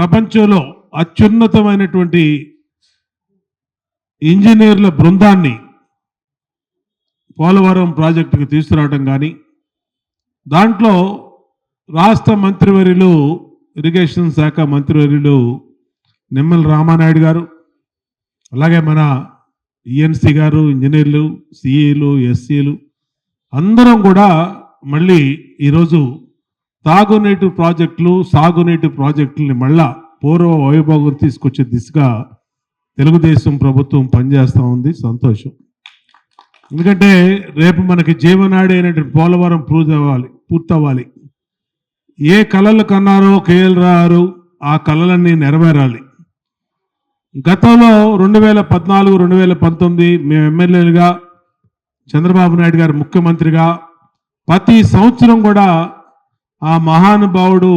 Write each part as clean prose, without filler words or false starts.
ప్రపంచంలో అత్యున్నతమైనటువంటి ఇంజనీర్ల బృందాన్ని పోలవరం ప్రాజెక్టుకు తీసుకురావడం కానీ, దాంట్లో రాష్ట్ర మంత్రివర్యులు ఇరిగేషన్ శాఖ మంత్రివర్యులు నిమ్మల రామానాయుడు గారు, అలాగే మన ఈఎన్సీ గారు, ఇంజనీర్లు, సిఈలు, ఎస్సీలు అందరం కూడా మళ్ళీ ఈరోజు తాగునీటి ప్రాజెక్టులు, సాగునీటి ప్రాజెక్టులని మళ్ళా పూర్వ వైభోగం తీసుకొచ్చే దిశగా తెలుగుదేశం ప్రభుత్వం పనిచేస్తూ ఉంది. సంతోషం. ఎందుకంటే రేపు మనకి జీవనాడి అయినటువంటి పోలవరం పూర్తవ్వాలి. ఏ కళలు కన్నారో కేఎల్ రావు ఆ కళలన్నీ నెరవేరాలి. గతంలో 2014, 2019 మేము ఎమ్మెల్యేలుగా, చంద్రబాబు నాయుడు గారు ముఖ్యమంత్రిగా ప్రతి సంవత్సరం కూడా ఆ మహానుభావుడు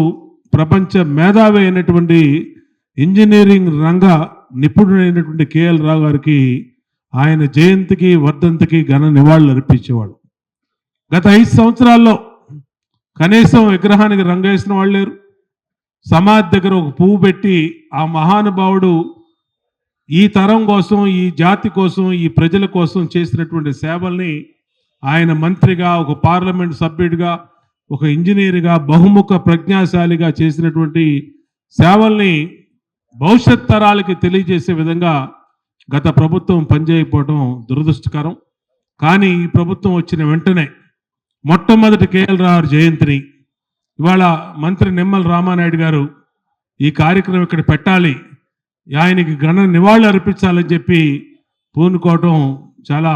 ప్రపంచ మేధావి అయినటువంటి ఇంజనీరింగ్ రంగ నిపుణుడైనటువంటి కేఎల్ రావు గారికి ఆయన జయంతికి, వర్ధంతికి ఘన నివాళులు అర్పించేవాడు. గత 5 సంవత్సరాల్లో కనీసం విగ్రహానికి రంగేసిన వాళ్ళు లేరు. సమాధి దగ్గర ఒక పువ్వు పెట్టి ఆ మహానుభావుడు ఈ తరం కోసం, ఈ జాతి కోసం, ఈ ప్రజల కోసం చేసినటువంటి సేవల్ని ఆయన మంత్రిగా, ఒక పార్లమెంట్ సభ్యుడిగా, ఒక ఇంజనీర్గా, బహుముఖ ప్రజ్ఞాశాలిగా చేసినటువంటి సేవల్ని భవిష్యత్ తరాలకి తెలియజేసే విధంగా గత ప్రభుత్వం పనిచేయకపోవడం దురదృష్టకరం. కానీ ఈ ప్రభుత్వం వచ్చిన వెంటనే మొట్టమొదటి కేఎల్ రావు జయంతిని ఇవాళ మంత్రి నిమ్మల రామానాయుడు గారు ఈ కార్యక్రమం ఇక్కడ పెట్టాలి, ఆయనకి ఘన నివాళులు అర్పించాలని చెప్పి పూనుకోవటం చాలా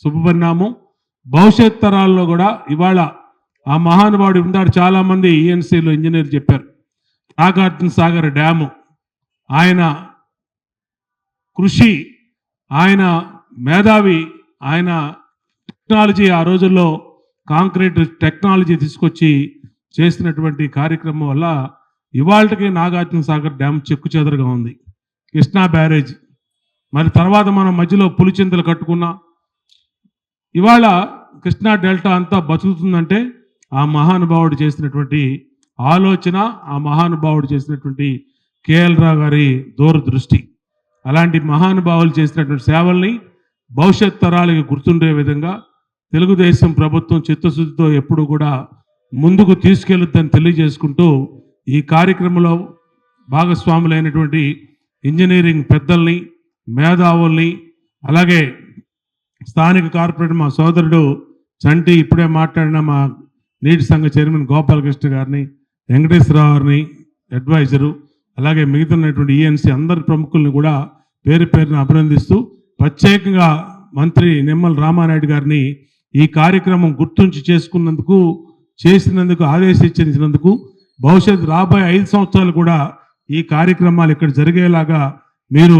శుభపరిణామం. భవిష్యత్ తరాల్లో కూడా ఇవాళ ఆ మహానుభావుడు ఉన్నాడు. చాలామంది ఈఎన్సీలో ఇంజనీర్ చెప్పారు, నాగార్జున సాగర్ డ్యాము ఆయన కృషి, ఆయన మేధావి, ఆయన టెక్నాలజీ, ఆ రోజుల్లో కాంక్రీట్ టెక్నాలజీ తీసుకొచ్చి చేసినటువంటి కార్యక్రమం వల్ల ఇవాళకి నాగార్జున సాగర్ డ్యామ్ చెక్కు చెదరుగా ఉంది. కృష్ణా బ్యారేజ్, మరి తర్వాత మనం మధ్యలో పులిచింతలు కట్టుకున్నాం. ఇవాళ కృష్ణా డెల్టా అంతా బతుకుతుందంటే ఆ మహానుభావుడు చేసినటువంటి ఆలోచన, ఆ మహానుభావుడు చేసినటువంటి కేఎల్ రావు గారి దూరదృష్టి. అలాంటి మహానుభావులు చేసినటువంటి సేవల్ని భవిష్యత్ తరాలకి గుర్తుండే విధంగా తెలుగుదేశం ప్రభుత్వం చిత్తశుద్ధితో ఎప్పుడు కూడా ముందుకు తీసుకెళ్లొద్దని తెలియజేసుకుంటూ ఈ కార్యక్రమంలో భాగస్వాములైనటువంటి ఇంజనీరింగ్ పెద్దల్ని, మేధావుల్ని, అలాగే స్థానిక కార్పొరేటర్ మా సోదరుడు చంటి, ఇప్పుడే మాట్లాడిన మా నీటి సంఘ చైర్మన్ గోపాలకృష్ణ గారిని, వెంకటేశ్వరరావు గారిని అడ్వైజరు, అలాగే మిగతాటువంటి ఈఎన్సీ అందరి ప్రముఖుల్ని కూడా పేరు పేరున అభినందిస్తూ, ప్రత్యేకంగా మంత్రి నిమ్మల రామానాయుడు గారిని ఈ కార్యక్రమం గుర్తుంచి చేసినందుకు ఆదేశించినందుకు, భవిష్యత్తు రాబోయే 5 సంవత్సరాలు కూడా ఈ కార్యక్రమాలు ఇక్కడ జరిగేలాగా మీరు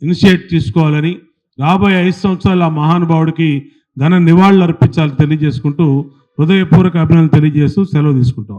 ఇనిషియేట్ తీసుకోవాలని, రాబోయే 5 సంవత్సరాలు ఆ మహానుభావుడికి ఘన నివాళులు అర్పించాలని తెలియజేసుకుంటూ హృదయపూర్వక అభినందనలు తెలియజేస్తూ సెలవు తీసుకుంటాం.